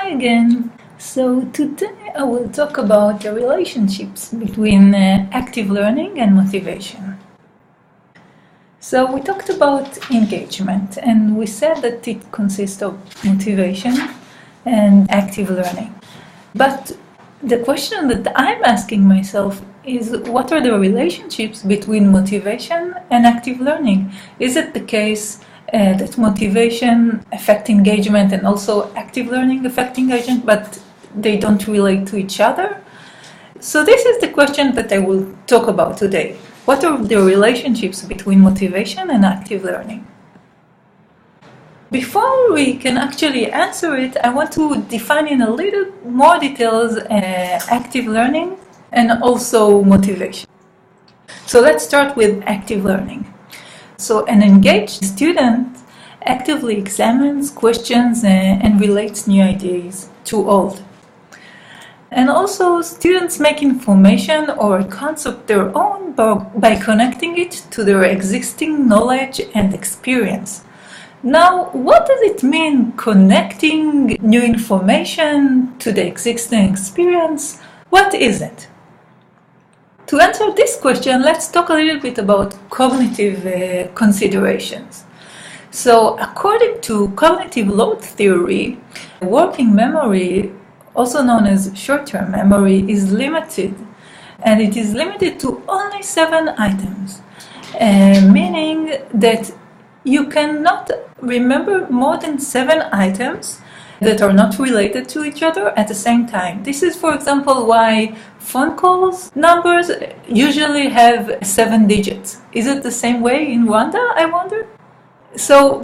Hi again. So today I will talk about the relationships between active learning and motivation. So we talked about engagement and we said that it consists of motivation and active learning. But the question that I'm asking myself is, what are the relationships between motivation and active learning? Is it the case that motivation affects engagement and also active learning affects engagement, but they don't relate to each other? So this is the question that I will talk about today. What are the relationships between motivation and active learning? Before we can actually answer it, I want to define in a little more details active learning and also motivation. So let's start with active learning. So an engaged student actively examines, questions, and relates new ideas to old. And also students make information or concept their own by connecting it to their existing knowledge and experience. Now, what does it mean connecting new information to the existing experience? What is it? To answer this question, let's talk a little bit about cognitive considerations. So, according to cognitive load theory, working memory, also known as short-term memory, is limited, and it is limited to only 7 items, meaning that you cannot remember more than 7 items that are not related to each other at the same time. This is, for example, why phone calls numbers usually have 7 digits. Is it the same way in Rwanda, I wonder?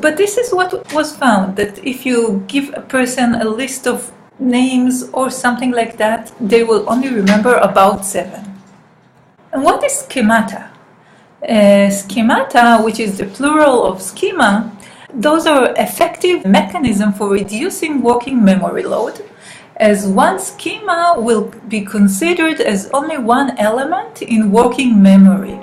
But this is what was found, that if you give a person a list of names or something like that, they will only remember about 7. And what is schemata? Schemata, which is the plural of schema, those are effective mechanisms for reducing working memory load, as one schema will be considered as only one element in working memory,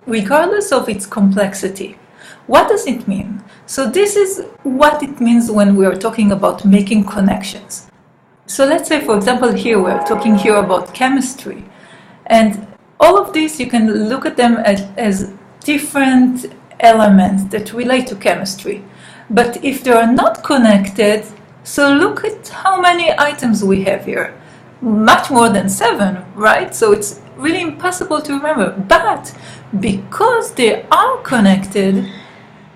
regardless of its complexity. What does it mean? So this is what it means when we are talking about making connections. So let's say, for example, here we're talking here about chemistry, and all of these you can look at them as different elements that relate to chemistry. But if they are not connected, so look at how many items we have here. Much more than 7, right? So it's really impossible to remember. But because they are connected,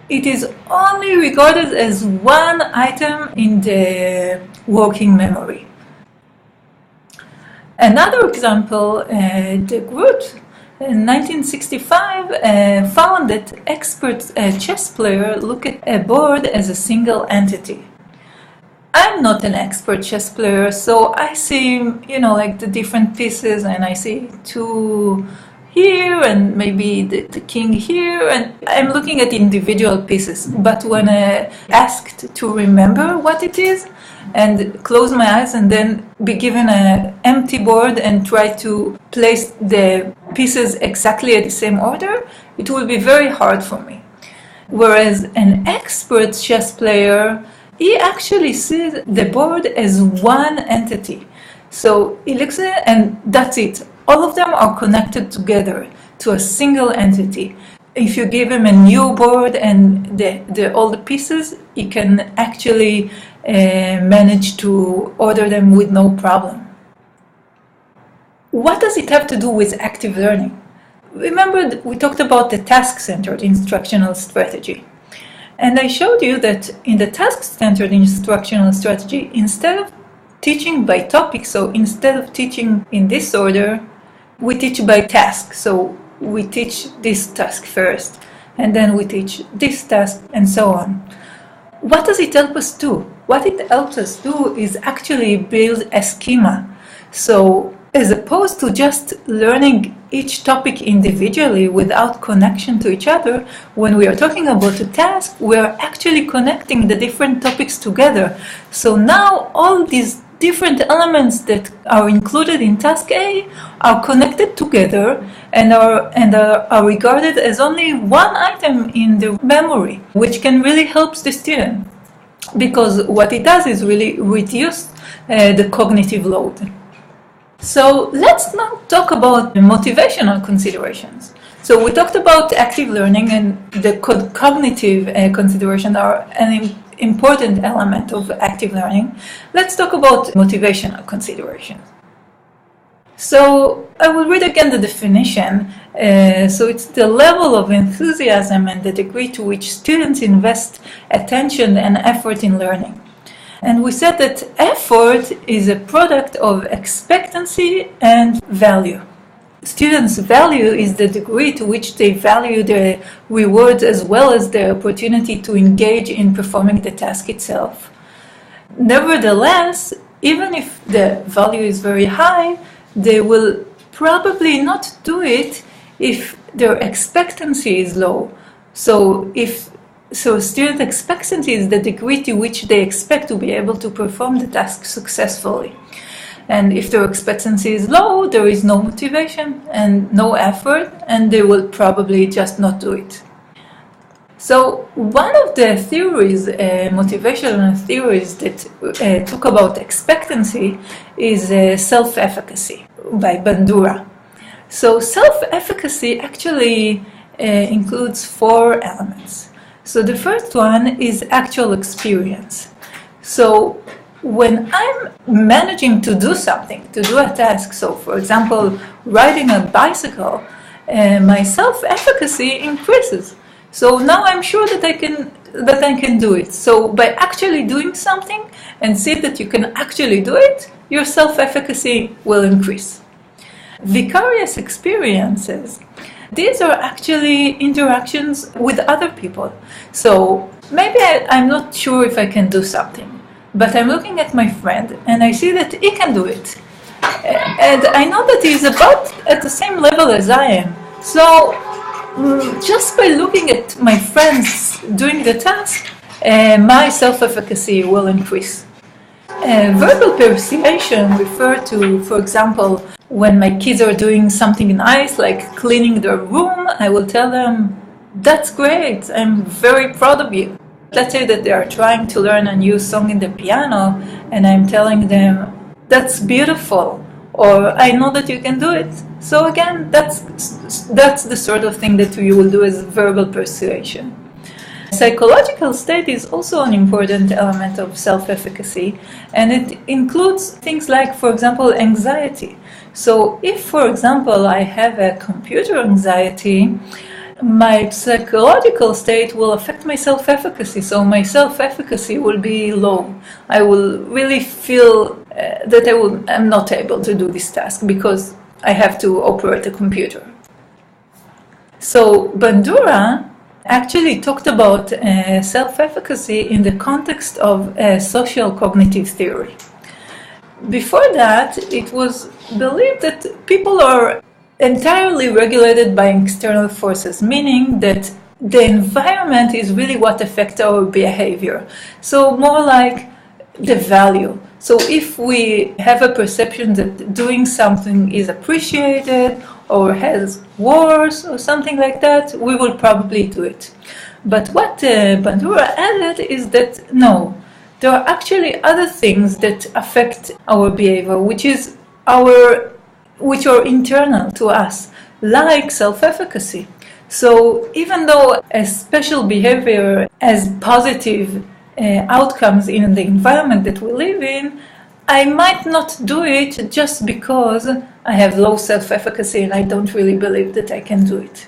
it is only regarded as one item in the working memory. Another example, the group in 1965 found that expert chess players look at a board as a single entity. I'm not an expert chess player, so I see, like the different pieces, and I see 2 here and maybe the king here, and I'm looking at individual pieces. But when asked to remember what it is and close my eyes and then be given an empty board and try to place the pieces exactly at the same order, it will be very hard for me. Whereas an expert chess player, he actually sees the board as one entity. So he looks at it and that's it. All of them are connected together to a single entity. If you give him a new board and all the pieces, he can actually manage to order them with no problem. What does it have to do with active learning? Remember, we talked about the task-centered instructional strategy. And I showed you that in the task-centered instructional strategy, instead of teaching by topic, so instead of teaching in this order, we teach by task. So we teach this task first, and then we teach this task, and so on. What does it help us do? What it helps us do is actually build a schema. So as opposed to just learning each topic individually without connection to each other, when we are talking about a task, we are actually connecting the different topics together. So now all these different elements that are included in task A are connected together and are regarded as only one item in the memory, which can really help the student. because what it does is really reduce the cognitive load. So let's now talk about motivational considerations. So we talked about active learning, and the cognitive considerations are an important element of active learning. Let's talk about motivational considerations. So I will read again the definition. So it's the level of enthusiasm and the degree to which students invest attention and effort in learning. And we said that effort is a product of expectancy and value. Students' value is the degree to which they value the rewards as well as the opportunity to engage in performing the task itself. Nevertheless, even if the value is very high, they will probably not do it if their expectancy is low. So student expectancy is the degree to which they expect to be able to perform the task successfully. And if their expectancy is low, there is no motivation and no effort, and they will probably just not do it. So one of the theories, motivational theories that talk about expectancy is self-efficacy by Bandura. So self-efficacy actually includes 4 elements. So the first one is actual experience. So when I'm managing to do something, to do a task, so for example, riding a bicycle, my self-efficacy increases. So now I'm sure that I can do it. So by actually doing something and see that you can actually do it, your self-efficacy will increase. Vicarious experiences. These are actually interactions with other people. So maybe I'm not sure if I can do something, but I'm looking at my friend and I see that he can do it. And I know that he's about at the same level as I am. So just by looking at my friends doing the task, my self-efficacy will increase. Verbal persuasion refer to, for example, when my kids are doing something nice, like cleaning their room, I will tell them, "That's great, I'm very proud of you." Let's say that they are trying to learn a new song in the piano, and I'm telling them, "That's beautiful," or "I know that you can do it." So again, that's the sort of thing that you will do as verbal persuasion. Psychological state is also an important element of self-efficacy, and it includes things like, for example, anxiety. So if, for example, I have a computer anxiety, my psychological state will affect my self-efficacy. So my self-efficacy will be low. I will really feel that I'm not able to do this task because I have to operate a computer. So Bandura actually talked about self-efficacy in the context of social cognitive theory. Before that, it was believed that people are entirely regulated by external forces, meaning that the environment is really what affects our behavior. So more like the value. So if we have a perception that doing something is appreciated or has worth or something like that, we will probably do it. But what Bandura added is that no, there are actually other things that affect our behavior, which are internal to us, like self-efficacy. So even though a special behavior has positive outcomes in the environment that we live in, I might not do it just because I have low self-efficacy and I don't really believe that I can do it.